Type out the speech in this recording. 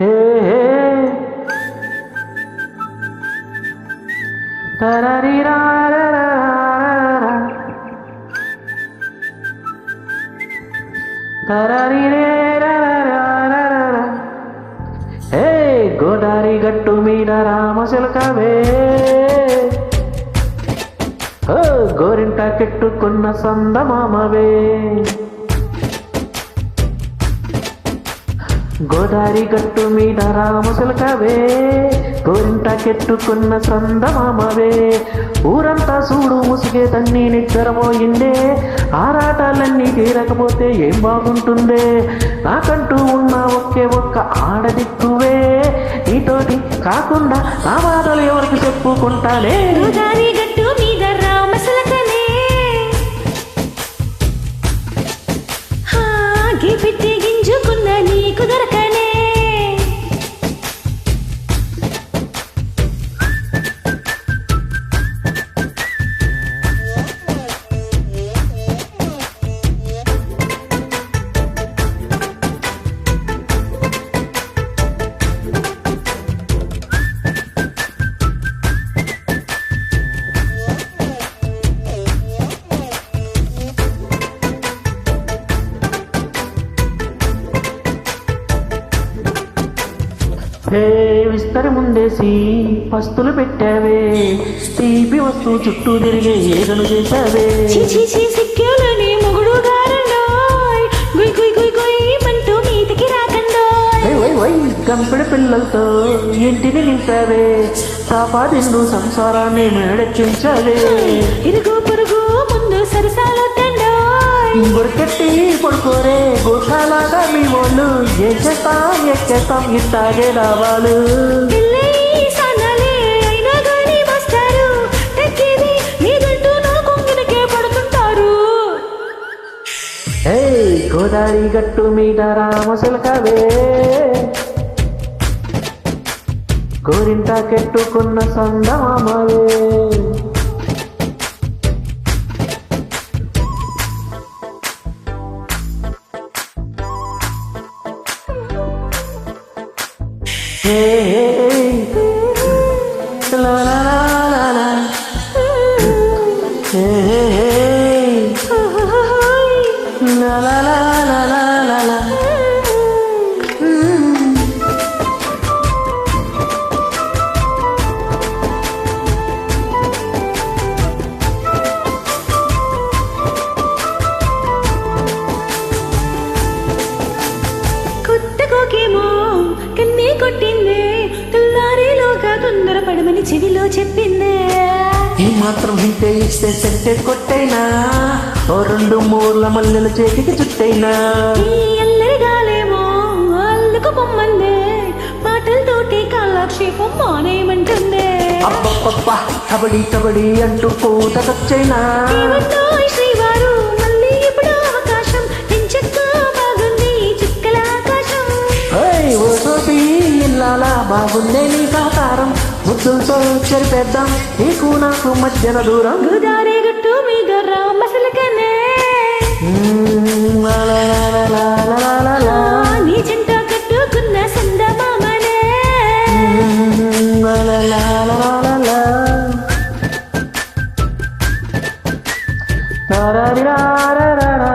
హే హే తరరిరారరారరా, తరరిరేరరారరా. హే గోదారి గట్టు మీద రామశిలకవే, ఓ గోరింట కెట్టుకున్న సందమామవే. గోదారి గట్టు మీద రామశిలకవే, గోరింట కెట్టుకున్న సందమామవే. ఊరంతా చూడు ముసిగే తన్ని నిద్రపోయిందే, ఆరాటాలన్నీ తీరకపోతే ఏం బాగుంటుందే. నాకంటూ ఉన్న ఒకే ఒక్క ఆడదిక్కువే, నీతోటి కాకుండా నా బాధలు ఎవరికి చెప్పుకుంటానే. గోదారి గట్టు మీద రామశిలకనే, పెట్టి గింజుకున్న నీకు దొరకనే. హే విస్తరి ముందేసి పస్తులు పెట్టావే, తీపి వస్తూ చుట్టూ తిరిగే ఏదను చేశావే. సిక్కేలని మొగుడు గారండోయ్, గుయ్ గుయ్ గుయ్ గుయ్ మంటూ మీదికి రాకండోయ్. గంపెడి పిల్లలతో ఇంటిని నింపావే, సాపాదిండు సంసారాన్ని మేడెక్కించావే. ఇరుగు పొరుగు ముందు సరసాలొద్దండోయ్, గురికెట్టి పడుకోరే గోఖాలాగా మీ వాళ్ళు. ఏం చేస్తాం ఎక్కేస్తాం ఇట్టాగే రావాలి. గోదారి గట్టు మీద రామశిలకవే, గోరింట కెట్టుకున్న సందమామవే. హే లా లా లా లా, హే లా లా లా లా లా లా. కొత్తగోకేమో కన్నీ కొట్టిందే, తెల్లారిలోగా తొందరపడమని చెవిలో చెప్పిందే. ఈ మాత్రం హింటే ఇస్తే సెంటే కొట్టైనా, ఓ రెండు మూర్ల మల్లెల చేతికి చుట్టైనా. ఈ అల్లరిగాలేమో అల్లుకు పొమ్మందే, మాటలతోటి కాలక్షేపం మానేయమంటుందే. అబ్బబ్బబ్బ కబడి కబడి అంటూ పూతకొచ్చైనా. ఏమన్నోయ్ శ్రీవారు మళ్ళీ ఇప్పుడు అవకాశం, ఎంచక్క బాగుంది చుక్కల ఆకాశం. ఓ సోటి ఇల్లాలా బాగుందే నీ కాతారం, ముద్దులతో చెరిపేద్దాం నీకు నాకు మధ్యన దూరం. గోదారి గట్టు మీద రామశిలకనే, నీ జంట కట్టుకున్న సందమామనే. తరరిరారరారరా.